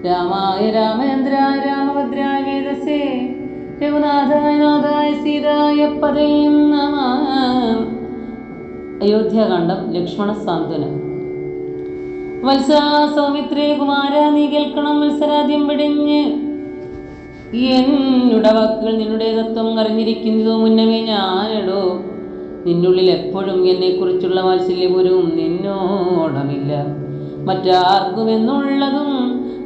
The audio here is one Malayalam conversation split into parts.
രാമായ രാമചന്ദ്രായ രാമഭദ്രായ വേദസേ രഘുനാഥായ നാഥായ സീതായ പദയം നമഃ. അയോധ്യാകാന്ഡം. ലക്ഷ്മണ സാന്ത്വനം. വത്സ സൗമിത്രേ കുമാര, നീ കേൾക്കണം മത്സരാദ്യം വെടിഞ്ഞ്. എന്നുടെ വാക്കുകൾ നിന്നുടെ തത്വം അറിഞ്ഞിരിക്കുന്നതോ മുന്നമേ ഞാനെടോ. നിന്നുള്ളിൽ എപ്പോഴും എന്നെക്കുറിച്ചുള്ള വാത്സല്യപൂരവും നിന്നോടമില്ല. മറ്റാർക്കും എന്നുള്ളതും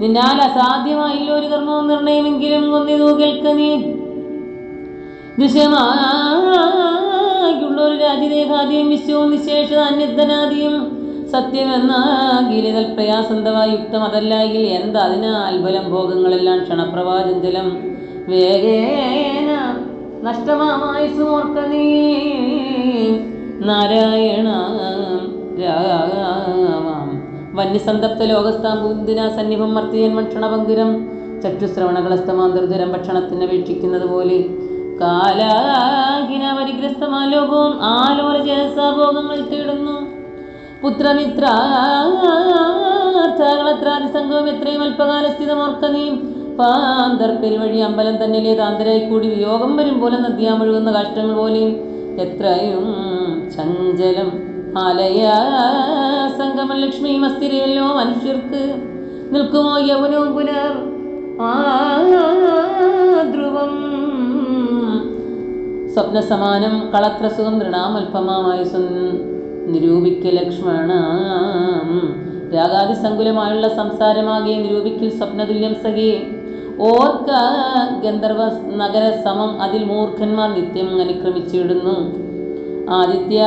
നിന്നാൽ അസാധ്യമായില്ല ഒരു കർമ്മവും നിർണയമെങ്കിലും കൊന്നിതോ കേൾക്ക നീ. ദൃശ്യമായുള്ള ഒരു രാജ്യദേഹാദ്യം വിശ്വവും നിശേഷത അന്യധനാദിയും സത്യമെന്നാകിൽ പ്രയാസന്തമായി യുക്തം. അതല്ലെങ്കിൽ എന്താ അതിനാൽ ബലം ഭോഗങ്ങളെല്ലാം ക്ഷണപ്രവാചഞ്ചലം വേഗേന നഷ്ടമായുസ്സുമോർക്ക നീ. നാരായണ രാമാം വന്യസന്തപ്ത ലോകസ്ഥാംബുദിന സന്നിഭം മർത്തിയൻ ക്ഷണപങ്കുരം ചക്ഷുശ്രവണകളസ്തമാന്തർദുരം ഭക്ഷണത്തിന് അപേക്ഷിക്കുന്നത് പോലെ കാലാഹിന പരിഗ്രസ്തമാ ലോകവും ആലോല ജലസാഭോഗങ്ങൾ തേടുന്നു. പുത്രമിത്രാർത്ഥാകളത്രാദി സംഘവും എത്രയും അല്പകാലസ്ഥിതമോർക്ക നീ. പാന്തർപ്പെരുവഴി അമ്പലം തന്നിലെ താന്തരായി കൂടി വിയോഗം വരും പോലെ നദ്യാമൊഴുകുന്ന കാഷ്ടങ്ങൾ പോലെയും എത്രയും ചഞ്ചലം ആലയ സംഗമം ലക്ഷ്മിയും അസ്ഥിരയല്ലോ മനുഷ്യർക്ക്. നിൽക്കുമോ യൗവനവും പുനർ ധ്രുവം സ്വപ്നസമാനം കളത്രസുഖം ദൃഢാമൽപമായ നിരൂപിക്ക ലക്ഷ്മണ. രാഗാതിസങ്കുലമായുള്ള സംസാരമാകെ നിരൂപിക്കൽ സ്വപ്നതുല്യം സഖേ. ഓർക്ക ഗന്ധർവ നഗര സമം അതിൽ മൂർഖന്മാർ നിത്യം അനുക്രമിച്ചിടുന്നു. ആദിത്യ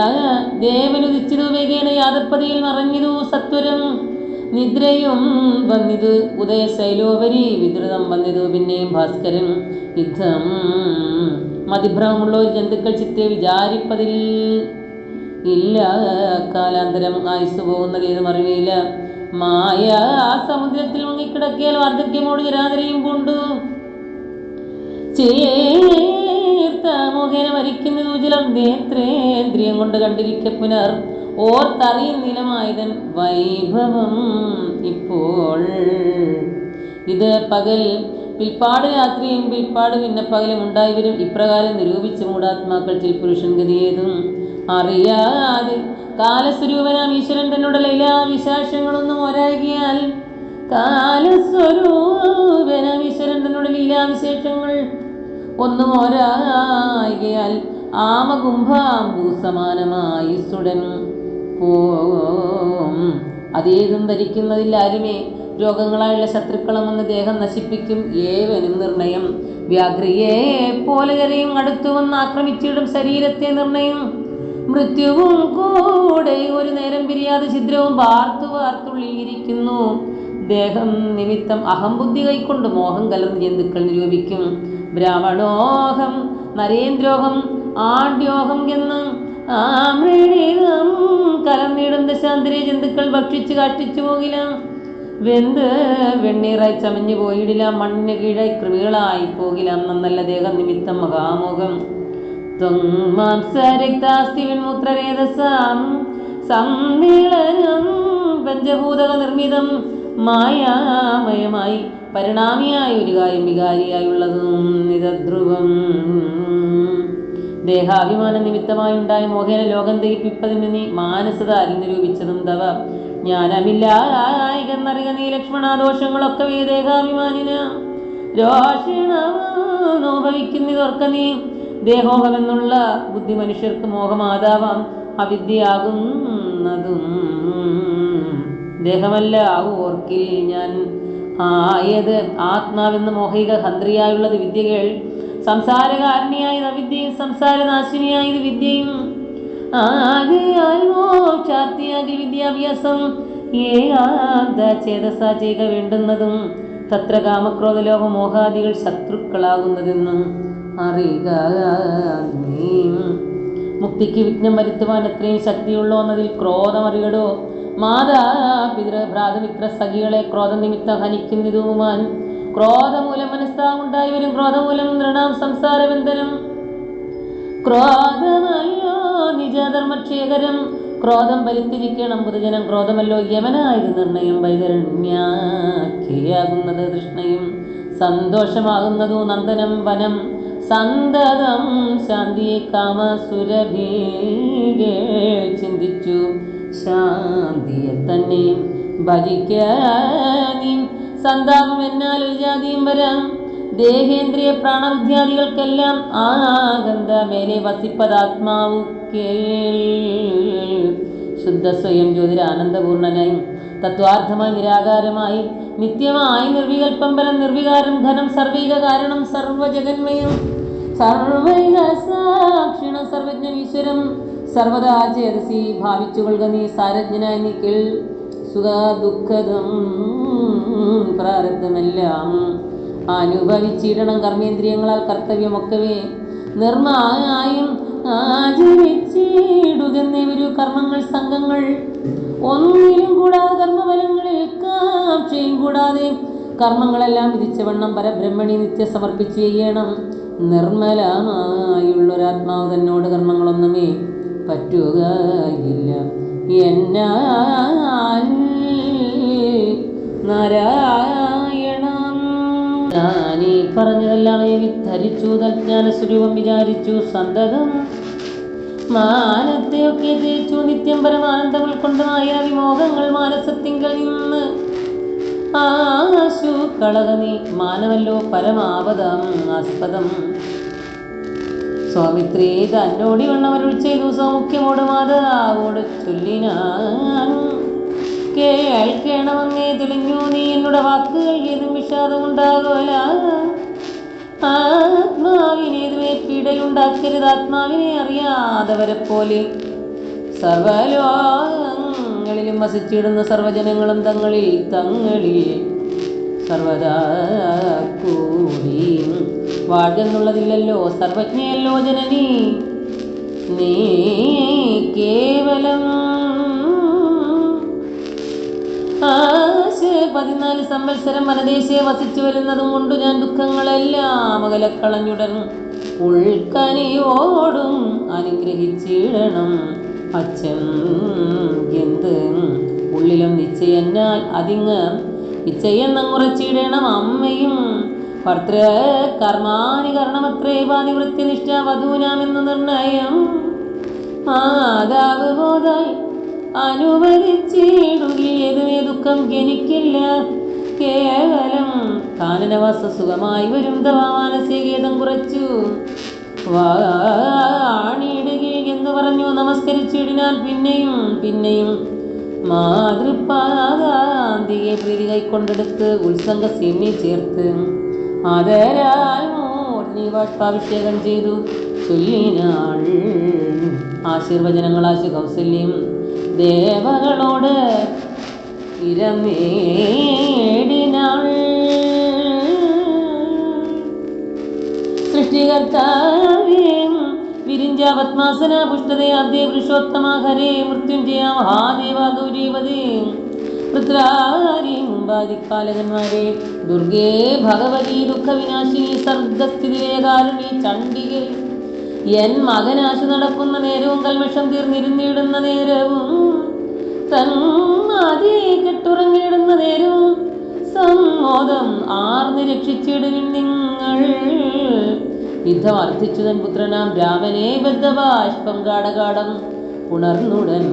ദേവനുദിച്ചിതു വേഗേന യാദപ്പതിയിൽ മറഞ്ഞിതു സത്വരം. നിദ്രയും വന്നിതു ഉദയശൈലോപരി വിദ്രുതം വന്നിതു പിന്നെയും ഭാസ്കരൻ. യുദ്ധം മതിഭ്രമമുള്ള ഒരു ജന്തുക്കൾ ചിത്തെ വിചാരിപ്പതിൽ ഇല്ല. കാലാന്തരം ആയുസ് പോകുന്നത് ഏതും അറിവില്ല. മായ സമുദ്രത്തിൽ മുങ്ങിക്കിടക്കിയാൽ വാർദ്ധക്യമോട് ജരാതരയും കൊണ്ടു ചേർത്ത മുഖേന മരിക്കുന്നതു ചിലർ നേത്രേന്ദ്രിയം കൊണ്ട് കണ്ടിരിക്ക പുനർ ഓർത്തറിയുന്നിലമായതൻ വൈഭവം ഇപ്പോൾ. ഇത് പകൽ പിൽപ്പാട് രാത്രിയും പിൽപ്പാട് പിന്നെ പകലും ഉണ്ടായി വരും. ഇപ്രകാരം നിരൂപിച്ച മൂഢാത്മാക്കൾ ചിൽ പുരുഷൻ ഗതിയേതും അറിയാതെ കാലസ്വരൂപനാം ഈശ്വരൻ തന്നോട് ലീലാവിശേഷങ്ങളൊന്നും ഒരാകിയാൽ കാലസ്വരൂപനാം ഈശ്വരൻ തന്നോട് ലീലാവിശേഷങ്ങൾ ഒന്നും ഒരാകിയാൽ ആമകുംഭാംബൂ സമാനമായി സുടൻ പോം. അതേതും ധരിക്കുന്നതിൽ ആരുമേ രോഗങ്ങളായുള്ള ശത്രുക്കളമെന്ന് ദേഹം നശിപ്പിക്കും ഏവനും നിർണയം. വ്യാഘ്രിയെ പോലെ കരയും അടുത്തു വന്ന് ആക്രമിച്ചിടും ശരീരത്തെ നിർണയം. മൃത്യുവും കൂടെ ഒരു നേരം പിരിയാതെ ഛിദ്രവും വാർത്തുള്ളിയിരിക്കുന്നു. ദേഹം നിമിത്തം അഹംബുദ്ധി കൈക്കൊണ്ട് മോഹം കലർന്ന് ജന്തുക്കൾ നിരൂപിക്കും. ബ്രാഹ്മണോഹം നരേന്ദ്രോഹം ആഢ്യോഹം എന്ന് ആമൃതം കലർന്നിടും ദശാന്തരെ ജന്തുക്കൾ ഭക്ഷിച്ച് കാഷ്ടിച്ചു പോകില്ല. വെന്ത് വെണ്ണീറായി ചമഞ്ഞു പോയിടില്ല. മണ്ണിന് കീഴായി കൃമികളായി പോകില്ല. നന്നല്ല ദേഹം നിമിത്തം മഹാമോഹം. സമ്മേളനം പഞ്ചഭൂതക നിർമ്മിതം മായാമയമായി പരിണാമിയായ ഒരു കാര്യം വികാരിയായുള്ളതും നിതധ്രുവം. ദേഹാഭിമാന നിമിത്തമായി ഉണ്ടായ മോഹേന ലോകം ദഹിപ്പിപ്പതിന് നീ മാനസതാരിൽ നിരൂപിച്ചതും തവ ജ്ഞാനമില്ലായികന്നറിയ നീ ലക്ഷ്മണ. ദോഷങ്ങളൊക്കെ ദേഹാഭിമാനിന രോഷിണഭവിക്കുന്നിതോർക്ക നീ. ദേഹോഹമെന്നുള്ള ബുദ്ധി മനുഷ്യർക്ക് മോഹമാതാവാം. അവിദ്യയാകുന്നതും ദേഹമല്ല ഓർക്കിൽ ഞാൻ ആയത് ആത്മാവെന്ന് മോഹിക ഹന്ത്രിയായുള്ളത് വിദ്യകൾ. സംസാരകാരണിയായത് അവിദ്യയും സംസാരനാശിനിയായത് വിദ്യയും. ആകയാൽ മോക്ഷാർത്ഥിയാകിൽ വിദ്യാഭ്യാസം ചേതസ ചെയ്യുക വേണ്ടുന്നതും. തത്ര കാമക്രോധലോഭ മോഹാദികൾ ശത്രുക്കളാകുന്നതെന്നും അറിയുക നീ. മുക്തിക്ക് വിഘ്നം വരുത്തുവാൻ എത്രയും ശക്തിയുള്ളോന്നതിൽ ക്രോധം അറിയടോ. മാതാ പിതൃ ഭ്രാതമിത്ര സഖികളെ ക്രോധ നിമിത്തം ഹനിക്കുന്നതുമാൻ. ക്രോധമൂലം മനസ്താവുണ്ടായി വരും. ക്രോധമൂലം നൃണാം സംസാരബന്ധനം. ക്രോധമല്ലോ നിജധർമ്മക്ഷേകരം ക്രോധം പരിത്യജിക്കണം പൊതുജനം. ക്രോധമല്ലോ യമനായത് നിർണയം. വൈതരണ്യാഖ്യയാകുന്നത് തൃഷ്ണയും സന്തോഷമാകുന്നതു നന്ദനം വനം. സന്തതം ശാന്തിയെ കാമസുരഭീകേ ചിന്തിച്ചു ശാന്തിയെ തന്നെ ഭജിക്കാനീ. സന്താപം എന്നാൽ ഒരു ജാതിയും വരാം. ദേഹേന്ദ്രിയ പ്രാണബുദ്ധ്യാദികൾക്കെല്ലാം ആഗന്ധ മേലെ വസിപ്പതാത്മാവു കേൾ. ശുദ്ധ സ്വയം ജ്യോതിരാനന്ദപൂർണനായി തത്വാർത്ഥമായി നിരാകാരമായി നിത്യമായി നിർവികൽപ്പം ബലം നിർവികാരം ഘനം സർവൈക കാരണം സർവജഗന്മയം സർവൈക സാക്ഷിണം സർവജ്ഞൻ ഈശ്വരം സർവദാ ചേതസി ഭാവിച്ചുകൊള്ളുക നീ സാരജ്ഞനായി നീ കേൾ. സുഖ ദുഃഖദം പ്രാരബ്ധമെല്ലാം അനുഭവിച്ചിടണം കർമ്മേന്ദ്രിയങ്ങളാൽ കർത്തവ്യമൊക്കവേ നിർമായും ആചരിച്ചിടുകെന്നൊരു കർമ്മങ്ങൾ സംഘങ്ങൾ ഒന്നിലും കൂടാതെ കർമ്മഫലങ്ങളിൽ കാക്ഷയും കൂടാതെ കർമ്മങ്ങളെല്ലാം വിധിച്ചവണ്ണം പരബ്രഹ്മണി നിത്യ സമർപ്പിച്ച് ചെയ്യണം. നിർമ്മലമായുള്ളൊരാത്മാവ് തന്നോട് കർമ്മങ്ങളൊന്നുമേ പറ്റുകയില്ല എന്നാൽ നാരായണം. ഞാനീ പറഞ്ഞതെല്ലാം വിധരിച്ചു തജ്ഞാന സ്വരൂപം വിചാരിച്ചു സന്തതം മാനത്തെയൊക്കെ ജയിച്ചു നിത്യം പരമാനന്ദം ഉൾക്കൊണ്ട് മായാവിമോഹങ്ങൾ മാനസത്തിങ്കൽ നിന്ന് ആശു കളക നീ. മാനമല്ലോ പരമാവതം ആസ്പദം. സ്വാമിത്രീ തന്നോടി വണ്ണമരുൾ ചെയ്തു സൗമുഖ്യമോട് മാതാവോട് ചൊല്ലിനാൻ. കേൾക്കണമങ്ങേ തെളിഞ്ഞു നീ എന്നോട് വാക്കുകൾ ഏതും വിഷാദമുണ്ടാകുമല്ല. ആത്മാവിനേതുമേ പീഡയുണ്ടാക്കരുത്. ആത്മാവിനെ അറിയാതവരെ പോലെ സർവലോകങ്ങളിലും വസിച്ചിടുന്ന സർവജനങ്ങളും തങ്ങളിൽ സർവദാ കൂടി വാഴ്ന്നുള്ളതില്ലല്ലോ. സർവജ്ഞയല്ലോ ജനനി നീ കേവലം. 14 സംവത്സരം വനദേശേ വസിച്ചു വരുന്നതും കൊണ്ട് ഞാൻ ദുഃഖങ്ങളെല്ലാം അകലക്കളഞ്ഞുടൻ ഉൾക്കനിയോടും അനുഗ്രഹിച്ചിടണം. അച്ഛൻ എന്ത് ഉള്ളിലും നിശ്ചയന്നാൽ അതിങ്ങ് ഇച്ഛയെന്നങ്ങുറച്ചിടണം. അമ്മയും ഭർത്തൃ കർമാനി കരണമത്രേ പാതിവൃത്യനിഷ്ഠ വധൂനാമെന്ന് നിർണയം. മാതാവ് ബോധാൽ അനുവദിച്ചിടുകേതുമേ ദുഃഖം ജനിക്കില്ല. കേവലം കാനനവാസ സുഖമായി വരും മാനസികേതം കുറച്ചു വാണിയിടുകയിൽ എന്ന് പറഞ്ഞു നമസ്കരിച്ചിടിനാൽ പിന്നെയും മാതൃപാദാന്തിയെ പ്രീതി കൈക്കൊണ്ടെടുത്ത് ഉത്സംഗ സീമി ചേർത്ത് ആദരാൽ മൂർത്തി ബാഷ്പാഭിഷേകം ചെയ്തു ചൊല്ലിനാൾ. ആശീർവചനങ്ങളാശു കൗസല്യം ദേവകളോട് ഇരമേടിനാൾ. സൃഷ്ടികർത്താവേ വിരിഞ്ച പത്മാസന പുഷ്ടതയാബ്ദേ പുരുഷോത്തമ ഹരേ മൃത്യുഞ്ജയ മഹാദേവ ഗൗരീപദേ പൃത്രാരി മുമ്പാദിക്കാലകന്മാരെ ദുർഗേ ഭഗവതി ദുഃഖവിനാശിനി സർഗസ്ഥിതികാരുണി ചണ്ഡികേ എൻ മകനാശു നടക്കുന്ന നേരവും കൽമഷം തീർന്നിരുന്നിടുന്ന നേരവും തന്മാതി കെട്ടുറങ്ങിയിടുന്ന നേരവും സമ്മോദം ആർന്ന് രക്ഷിച്ചിടുവിൻ നിങ്ങൾ. യുദ്ധം അർത്ഥിച്ചു തൻ പുത്രനാം രാമനെ ബദ്ധബാഷ്പം ഗാഠഗാഠം ഉണർന്നുടൻ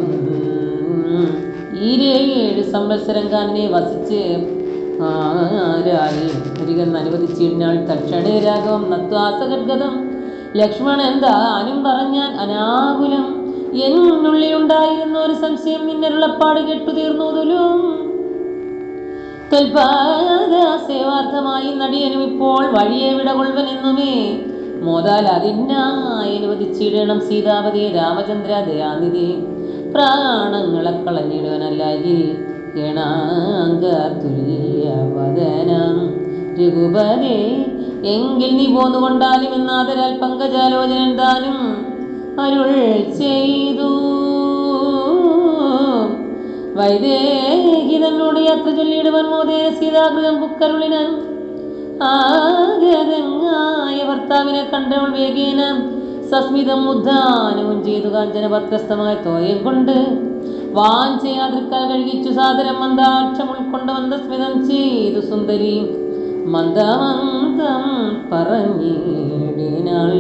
7 സംവത്സരം കാനെ വസിച്ച് ഒരികന്ന് അനുവദിച്ചിരുന്നാൾ. തക്ഷണേ രാഘവം നത്വാസഗദ്ഗതം ലക്ഷ്മണൻ താനും പറഞ്ഞാൻ അനാകുലം. എന്നുള്ളിലുണ്ടായിരുന്ന ഒരു സംശയം നിന്നരുളപ്പാട് കെട്ടു തീർന്നതുലും സേവാർത്ഥമായി നടിയനും ഇപ്പോൾ വഴിയെ വിടകൊള്ളുവൻ എന്നുമേ മോദാൽ അതിനായി അനുവദിച്ചിടണം. സീതാപതി രാമചന്ദ്ര ദയാനിധി പ്രാണങ്ങളെ കളഞ്ഞിടുവനല്ലായി തുല്യവദനം രഘുപതേ എങ്കിൽ നീ പോന്നുകൊണ്ടാലും എന്നാദരാൽ പങ്കജാലോചനൻ താനും അരുൾ ചെയ്തു. വൈദേഹി തന്നോട് യാത്ര ചൊല്ലിയിടുവൻ മോദേന സീതാഗൃഹം പുക്കരുളിനൻ. ആഗതങ്ങായ ഭർത്താവിനെ കണ്ടവൾ വേഗേന സസ്മിതം ഉദ്ധാനവും ചെയ്തു കാഞ്ചനപത്രസ്ഥമായ തോയം കൊണ്ട് വാഞ്ചയാതൃക്കാൽ കഴുകിച്ചു സാദരം മന്ദാക്ഷം ഉൾക്കൊണ്ട് മന്ദസ്മിതം ചെയ്തു സുന്ദരി മന്ദമന്ദം പറഞ്ഞിടിനാൾ.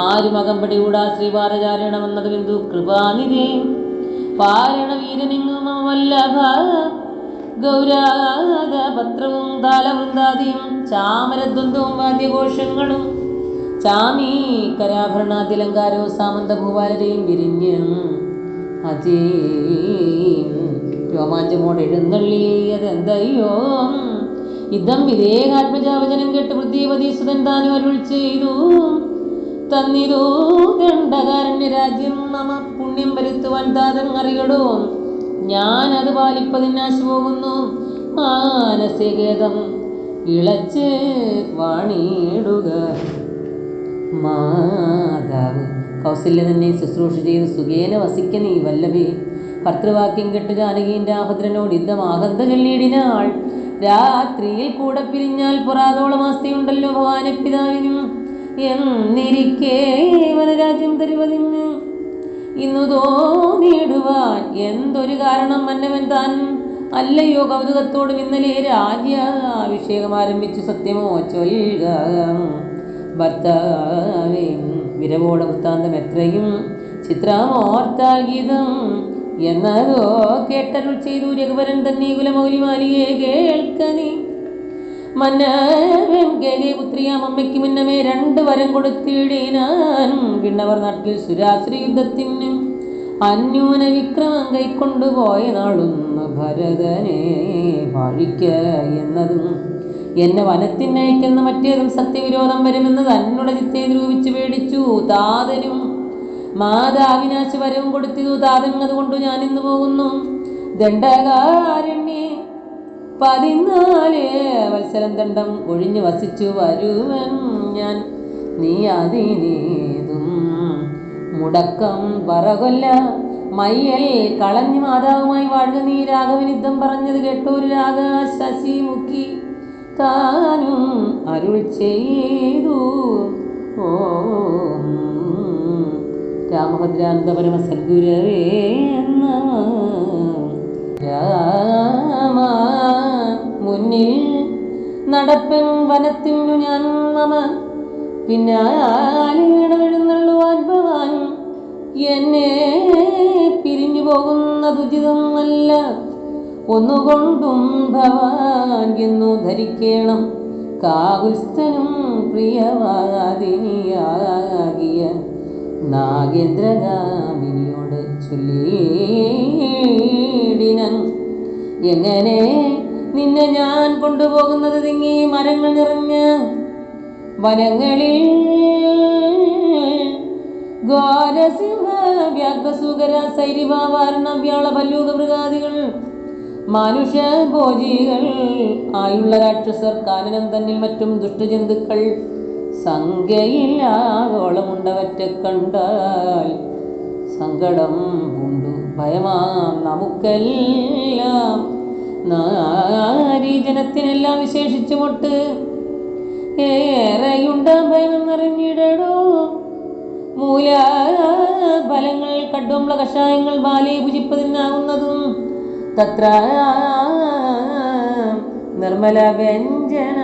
ആരുമകമ്പടികൂടാ ശ്രീപാദചാരണമെന്നത് ബിന്ദു കൃപാനിധേ പാരണ വീരനെങ്ങും വല്ലഭ ഗൗരാദ പത്രവും താലവൃന്ദാദിയും ചാമരദ്വന്ദ്വവും വാദ്യഘോഷങ്ങളും ചാമീകരാഭരണാതിലങ്കാരവും സാമന്ത ഭൂപാലരെയും വിരിഞ്ഞ് അതേ രോമാഞ്ചമോട് എഴുന്നള്ളിയതെന്തയ്യോ ഇതം വിദേഹാത്മജാവചനം കേട്ട് പൃഥ്വിപതീസുതൻ താനും അരുൾ ചെയ്തു തന്നിതു ദണ്ഡകാരണ്യ രാജ്യം മമ പുണ്യം വരുത്തുവാൻ താതൻ അറിയടോ ഞാനത് പാലിപ്പതിനാശു പോകുന്നു മാനസികേതം ഇളച്ച് വാണിയിടുക. മാതാവ് കൗസല്യ തന്നെ ശുശ്രൂഷ ചെയ്ത് സുഖേന വസിക്ക നീ വല്ലഭേ. ഭർത്തൃവാക്യം കെട്ടു ജാനകീൻ രാഭദ്രനോട് യുദ്ധമാകന്ത ചൊല്ലിയിടിനാൾ. രാത്രിയിൽ കൂടെ പിരിഞ്ഞാൽ പൊറാതോളം ആസ്തിയുണ്ടല്ലോ ഭവാനെ പിതാവിനും എന്നിരിക്കേ വനരാജ്യം തരുവതിന് ഇന്നു തോന്നിയിടുവാൻ എന്തൊരു കാരണം മന്നവൻ താൻ അല്ലയോ കൗതുകത്തോടും ഇന്നലെ രാജ്യാഭിഷേകം ആരംഭിച്ചു സത്യമോ ചൊല്ലുക. ഭർത്താവേ വിരവോട വൃത്താന്തം എത്രയും ചിത്രമോർത്താൽ ഗീതം എന്നതോ കേട്ടരുൾ ചെയ്തു രഘുവരൻ തന്നെ കുലമൗലിമാലിയെ കേൾക്കനി. മന്നവൻ കേകെ പുത്രിയാം അമ്മയ്ക്ക് മുന്നമേ 2 വരം കൊടുത്തിടിനാൻ. വിണ്ണവർ നാട്ടിൽ സുരാസുര യുദ്ധത്തിന് അന്യൂന വിക്രമം കൈക്കൊണ്ടുപോയ നാളൊന്ന് ഭരതനെ വാഴിക്ക എന്നതും എന്നെ വനത്തിനയക്കുന്ന മറ്റേതും സത്യവിരോധം വരുമെന്നത് അന്നുടെ ചിത്തെ നിരൂപിച്ച് പേടിച്ചു താതനും. മാതാവിനാശ് വരവും കൊടുത്തിതു താതൻ, അതുകൊണ്ടു ഞാൻ ഇന്ന് പോകുന്നു. ദണ്ഡകാരണ്യേ 14 വത്സരം ദണ്ഡം ഒഴിഞ്ഞു വസിച്ചു വരുവൻ ഞാൻ. നീ അതിനേതും മുടക്കം പറകൊല്ല മയ്യൽ കളഞ്ഞു മാതാവുമായി വാഴുക നീ. രാഘവനിദ്ധം പറഞ്ഞത് കേട്ടൊരു രാഗ ശശിമുഖി താനും അരുൾ ചെയ്തു. ഓ രാമഭദ്രാനന്ദ പരമ സദ്ഗുരവേ രാമ മുന്നിൽ നടപ്പൻ വനത്തിനു ഞാൻ മമ പിന്നാലെഴുന്നള്ളുവാൻ ഭവാൻ എന്നെ പിരിഞ്ഞു പോകുന്നതുചിതമല്ല. ഒന്നുകൊണ്ടും ഭവാൻ എന്നു ധരിക്കണം. കാകുൽസ്ഥനും പ്രിയവാദിനിയാകിയ നാഗേന്ദ്രഗാമിനിയോട് ചൊല്ലിയിടിനൻ. എങ്ങനെ നിന്നെ ഞാൻ കൊണ്ടുപോകുന്നത് തിങ്ങി മരങ്ങൾ നിറഞ്ഞ വനങ്ങളിൽ ഘോരസിംഹ വ്യാഘ്രസൂകര സൈരിവാരണ വ്യാള ഭല്ലൂക മൃഗാദികൾ മനുഷ്യ ഭോജികൾ ആയുള്ള രാക്ഷസർ കാനനം തന്നിൽ മറ്റും ദുഷ്ടജന്തുക്കൾ സംഖ്യയില്ലാതോളമുണ്ടവറ്റ കണ്ടാൽ സങ്കടം പൂണ്ടു ഭയമാം നമുക്കെല്ലാം. നാരീജനത്തിനെല്ലാം വിശേഷിച്ചുമൊട്ട് ഏറെയുണ്ട ഭയമെന്നറിഞ്ഞിടടോ. മൂലഫലങ്ങൾ കഡ്വംള കഷായങ്ങൾ ബാലെ ഭുജിപ്പതിനാകുന്നതും തത്ര നിർമ്മല വ്യഞ്ജന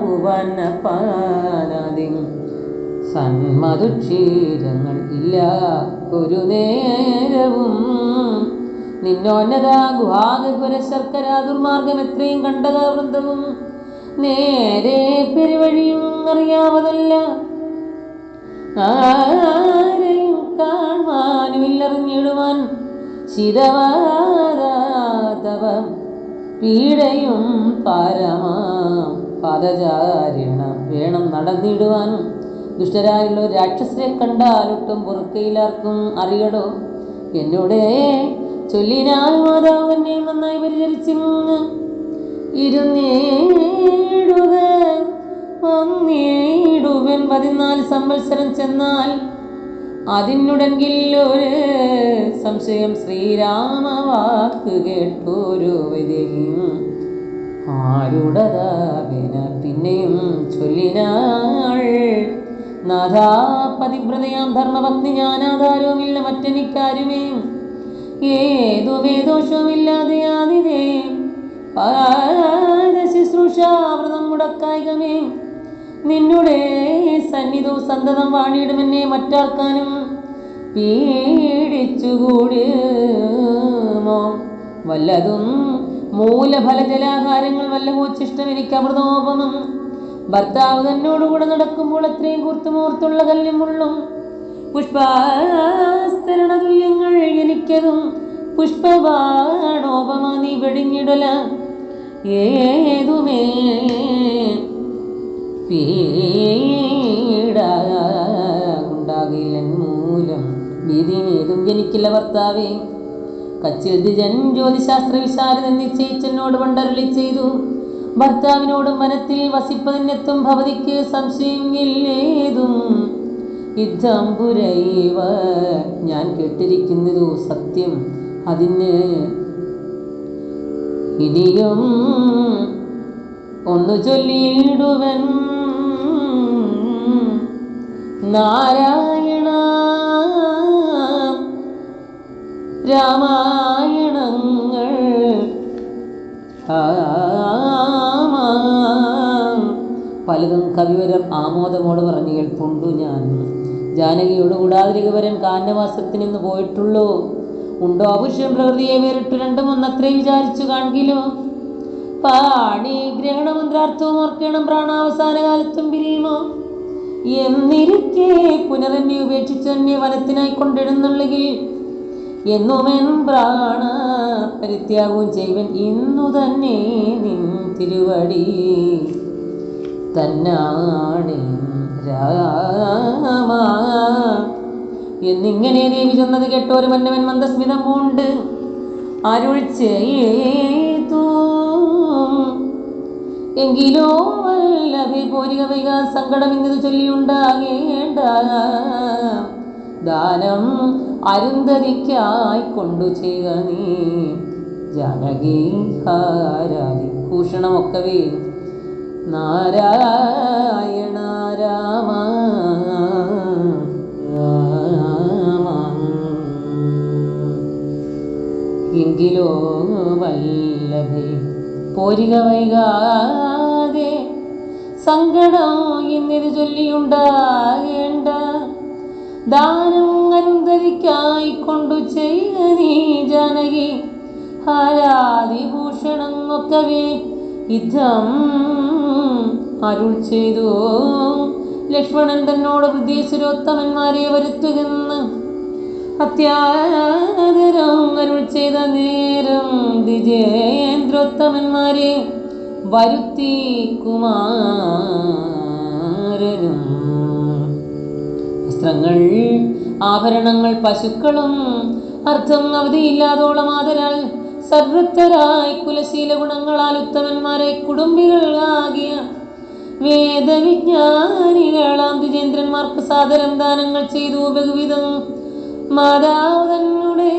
ഭുവനപാനാദി സന്മധുക്ഷീരങ്ങൾ ഇല്ല ഒരു നേരവും. നിന്നോന്നത ഗുഹാഗുര ശർക്കര ദുർമാർഗം എത്രയും കണ്ടകവൃന്ദവും നേരെ പെരുവഴിയും അറിയാവതല്ല. ആരെയും കാണുവാനുമില്ലറിഞ്ഞിടുവാൻ ശിരവാദാതവ പീഡയും പാരമാം പാദചാരിണ വേണം നടന്നിടുവാൻ. ദുഷ്ടരായുള്ള രാക്ഷസരെ കണ്ടാലൊട്ടും പൊറുക്കയിലാർക്കും അറിയടോ. എന്നോടെ ചൊല്ലിനാൽ മാതാവ് തന്നെ നന്നായി പരിചരിച്ചിരുന്ന് ഇരുന്നേടുക വന്നേടുവൻ. 14 സംവത്സരം ചെന്നാൽ അതിനുടെങ്കിൽ ഒരു സംശയം ശ്രീരാമ വാക്ക് കേട്ടോരു വൈദേഹിയും ആരുടതാവിന പിന്നെയും ചൊല്ലിനാൾ. നാഥാ പതിവ്രതയാം ധർമ്മഭക്തി ജ്ഞാനാധാരവുമില്ല മറ്റെനിക്കാരുമേ. ഏതുമേ ദോഷവുമില്ലാതെ ആദിതേ പാദശുശ്രൂഷാവ്രതം മുടക്കായികമേ. നിന്നുടെ സന്നിധോ സന്തതം വാണിയിടുമെന്നെ മറ്റാർക്കാനും പീഡിച്ചുകൂടുമോ. വല്ലതും മൂലഫലജലാഹാരങ്ങൾ വല്ലവോച്ചിഷ്ടം എനിക്ക് അമൃതോപമം. ഭർത്താവ് തന്നോടുകൂടെ നടക്കുമ്പോൾ അത്രയും കൂർത്തുമൂർത്തുള്ള കല്ലും മുള്ളും പുഷ്പാസ്തരണതുല്യങ്ങൾ എനിക്കതും പുഷ്പബാണോപമ നീ വെടിഞ്ഞിടല. ഏതുമേ പീഡാകുണ്ടാകില്ലൻ മൂലം ഭീതിയേതും ജനിക്കില്ല ഭർത്താവേ. കച്ചിൽ ദ്വിജൻ ജ്യോതിശാസ്ത്ര വിശാരദൻ നിശ്ചയിച്ചെന്നോട് പണ്ടരുളി ചെയ്തു. ഭർത്താവിനോടും വനത്തിൽ വസിപ്പതിനെത്തും ഭവതിക്ക് സംശയം ഇല്ലേതും യുദ്ധം പുരൈവ. ഞാൻ കേട്ടിരിക്കുന്നതു സത്യം, അതിന് ഇനിയും ഒന്നു ചൊല്ലിയിടുവൻ. നാരായണ രാമായണങ്ങൾ പലതും കവിവരർ ആമോദമോട് പറഞ്ഞു കേൾപ്പുണ്ടു. ഞാൻ ജാനകിയോട് കൂടാതിരികവരൻ കാനവാസത്തിൽ നിന്ന് പോയിട്ടുള്ളൂ. ഉണ്ടോ പുരുഷൻ പ്രകൃതിയെ വേറിട്ടു രണ്ടും ഒന്നത്രേ വിചാരിച്ചു കാൺകിലോ. പാണി ഗ്രഹണമന്ത്രാർത്ഥവും ഓർക്കണം പ്രാണാവസാന കാലത്തും പിരിയുമോ എന്നിരിക്കെ പുനരന്യെ ഉപേക്ഷിച്ചു തന്നെ വനത്തിനായി കൊണ്ടെഴുന്നള്ളുകിൽ എന്നുമെൻ പ്രാണ പരിത്യാഗവും ചെയ്വൻ ഇന്നു തന്നെ നിൻ തിരുവടി തന്നാണ് രാമ. എന്നിങ്ങനെ ദേവി ചെന്നത് കേട്ടോരു മന്നവൻ മന്ദസ്മിതം പൂണ്ട് അരുൾ ചെയ്തു. എങ്കിലോ വല്ലഭേ പോരിക വൈക സങ്കടം ഇന്നത് ചൊല്ലിയുണ്ടാകേണ്ട. ദാനം അരുന്ധതിക്കായി കൊണ്ടു ചെയ്യുക നീ ജാനകി ഹാരാതി ഭൂഷണമൊക്കവേ. നാരായണ രാമ രാമ. എങ്കിലോ വല്ലഭേ പോരിക വൈകാതെ സങ്കടം ഇന്നിത് ചൊല്ലിയുണ്ടാകേണ്ട. ദാനം അരുന്ധതിക്കായി കൊണ്ടു ചെയ്യുക നീ ജാനകി ഹാരാതിഭൂഷണം ഒക്കവേ. യുദ്ധം അരുൾ ചെയ്തു ലക്ഷ്മണൻ തന്നോട് വൃദ്ധീശ്വരോത്തമന്മാരെ വരുത്തുകെന്ന് അത്യാദരം അരുൾ ചെയ്ത നേരം ദ്വിജേന്ദ്രോത്തമന്മാരെ വരുത്തി കുമാരനും വസ്ത്രങ്ങൾ ആഭരണങ്ങൾ പശുക്കളും അർത്ഥം അവധിയില്ലാതോളം ആദരാൽ സർവൃത്തരായി കുലശീല ഗുണങ്ങളാൽ ഉത്തമന്മാരെ കുടുംബികളാകിയ വേദവിജ്ഞാനികളാം ദ്വിജേന്ദ്രന്മാർക്ക് സാദരം ദാനങ്ങൾ ചെയ്തു ബഹുവിധം. മാതാവ് തന്നെ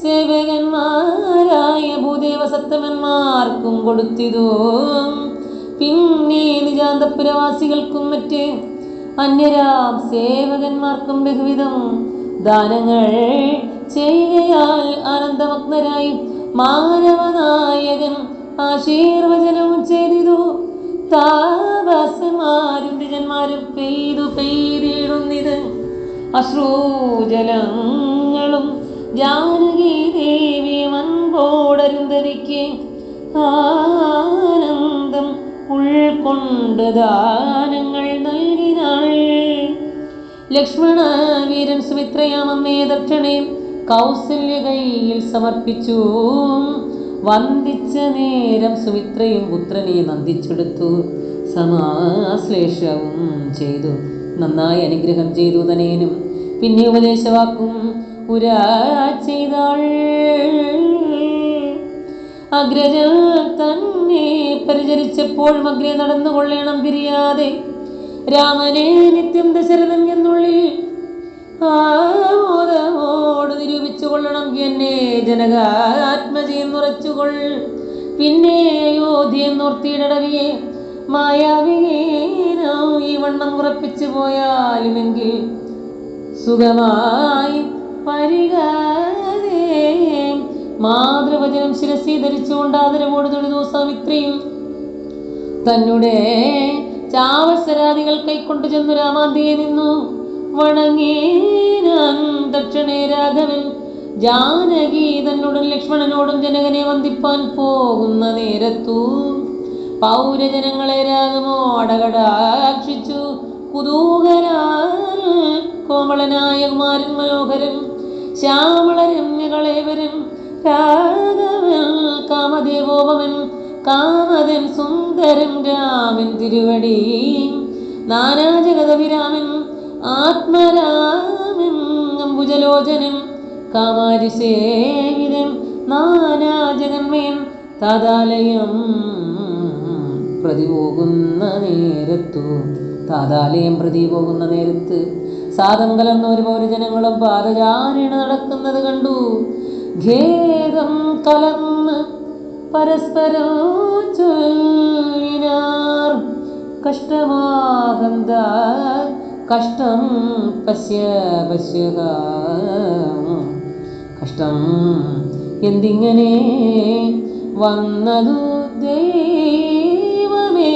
സേവകന്മാരായ ഭൂദേവ സത്തമന്മാർക്കും കൊടുത്തിതു. പിന്നെ നിജാന്തപുരവാസികൾക്കും മറ്റ് അന്യരാം സേവകന്മാർക്കും ബഹുവിധം ദാനങ്ങൾ ചെയ്യുകയാൽ ആനന്ദമഗ്നരായി മാനവനായകൻ ആശീർവചനവും ചെയ്തിതു. താപസന്മാരും ദ്വിജന്മാരും പെയ്തിടുന്നിത് അശ്രൂജലങ്ങളും ജാനകി ദേവി മൻപോടരുന്ധതിക്ക് ആനന്ദം ഉൾക്കൊണ്ട് ദാനങ്ങൾ നൽകിനാൾ. ലക്ഷ്മണ വീരൻ സുമിത്രയാമമ്മേ ദക്ഷിണയും കൗസല്യ കൈയിൽ സമർപ്പിച്ചു. വന്ദിച്ച നേരം സുമിത്രയും പുത്രനെ നന്ദിച്ചെടുത്തു. സമാശ്ലേഷവും ചെയ്തു നന്നായി അനുഗ്രഹം ചെയ്തു തനേനും. പിന്നെ ഉപദേശവാക്കും പുരാ ചെയ്താൾ. അഗ്രജ തന്നെ പരിചരിച്ചപ്പോഴും അഗ്രേ നടന്നുകൊള്ളണം പിരിയാതെ. രാമനെ നിത്യം ദശരഥൻ എന്നുള്ളിൽ ആമോദമോട് നിരൂപിച്ചു കൊള്ളണം. എന്നെ ജനകാത്മജയെന്നുറച്ചുകൊൾ. പിന്നെ അയോധ്യ എന്നോർത്തിയിടവിയെ മായാവികേനോ ഈ വണ്ണം ഉറപ്പിച്ചു പോയാലുമെങ്കിൽ സുഖമായി പരിഗാതെ മാതൃവചനം ശിരസി ധരിച്ചുകൊണ്ട് ആദരവോട് തൊഴുതു സാവിത്രിയും തന്നെ ചാവത്സരാദികൾ കൈക്കൊണ്ടു ചെന്നു രാമാന്തിയെ നിന്നു വണങ്ങീനാൻ ദക്ഷണേ രാഘവൻ ജാനകി തന്നോടും ലക്ഷ്മണനോടും ജനകനെ വന്ദിപ്പാൻ പോകുന്ന നേരത്തു പൗരജനങ്ങളെ രാഗമോടകടാക്ഷിച്ചു കുതൂഹലാൽ കോമളനായ കുമാരൻ മനോഹരൻ ശ്യാമളരമ്യകളേവരൻ രാഘവൻ കാമദേവോപമൻ കാമതൻ സുന്ദരൻ രാമൻ തിരുവടി നാനാജഗതവിരാമൻ ആത്മരാമൻ അംബുജലോചനൻ കാമാരിസേവിതൻ നാനാജഗന്മയൻ താതാലയം പ്രതിപോകുന്ന നേരത്ത് സാദം കലർന്ന ഒരു പൗരജനങ്ങളും പാദചാരിണ നടക്കുന്നത് കണ്ടു. ഖേദം കലർന്ന് പരസ്പരം ചൊല്ലിനാർ കഷ്ടമാകന്ത കഷ്ടം പശ്യ കഷ്ടം എന്തിങ്ങനെ വന്നതു ദൈവമേ.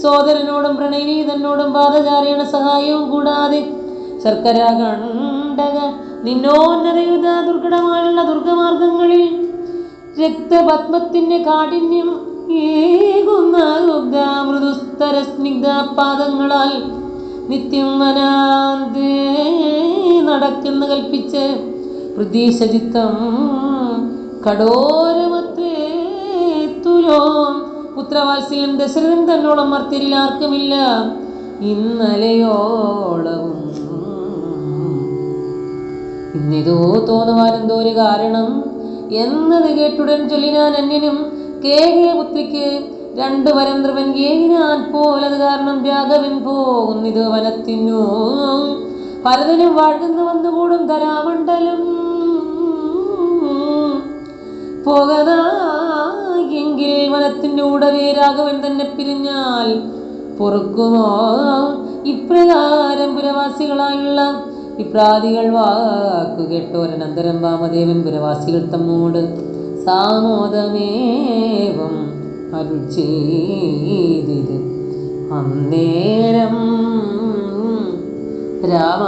സോദരനോടും പ്രണയനീതനോടും പാദചാരിണ സഹായവും കൂടാതെ ശർക്കര കണ്ടക നിന്നോന്നതയുധ ദുർഘടമായുള്ള ദുർഗമാർഗങ്ങളിൽ രക്തപത്മത്തിന്റെ കാഠിന്യം ഏകുന്ന മൃദുസ്തര സ്നിഗ്ധ പാദങ്ങളാൽ നിത്യം വനാന്തേ നടക്കെന്ന് കൽപ്പിച്ച് പ്രതീശചിത്തം കഠോരമത്രേ തുലോ പുത്രവാത്സല്യം ദശരഥൻ തന്നോളം മർത്യരിൽ ആർക്കുമില്ല ഇന്നലെയോളവും. ഇന്നിതോ തോന്നുവാനെന്തോ ഒരു കാരണം എന്നത് കേട്ടുടൻ ചൊല്ലിനാൻ അന്യനും കേകയ പുത്രിക്ക് രണ്ടു വരം ധ്രുവൻ ഏകിനാൻ പോലത് കാരണം രാഘവൻ പോകുന്നിത് വനത്തിനു ഭരതനും വാഴ്ന്നു വന്നുകൂടും ധരാമണ്ഡലം പോകതായെങ്കിൽ വനത്തിൻ്റെ ഉടവേ രാഘവൻ തന്നെ പിരിഞ്ഞാൽ പൊറുക്കുമോ ഇപ്രകാരം പുരവാസികളായുള്ള വിപ്രാദികൾ വാക്കു കേട്ടോരനന്തരം വാമദേവൻ പുരവാസികൾ തമ്മോട് സാമോദമേവം അരുൾ ചെയ്തിത് അന്നേരം രാമ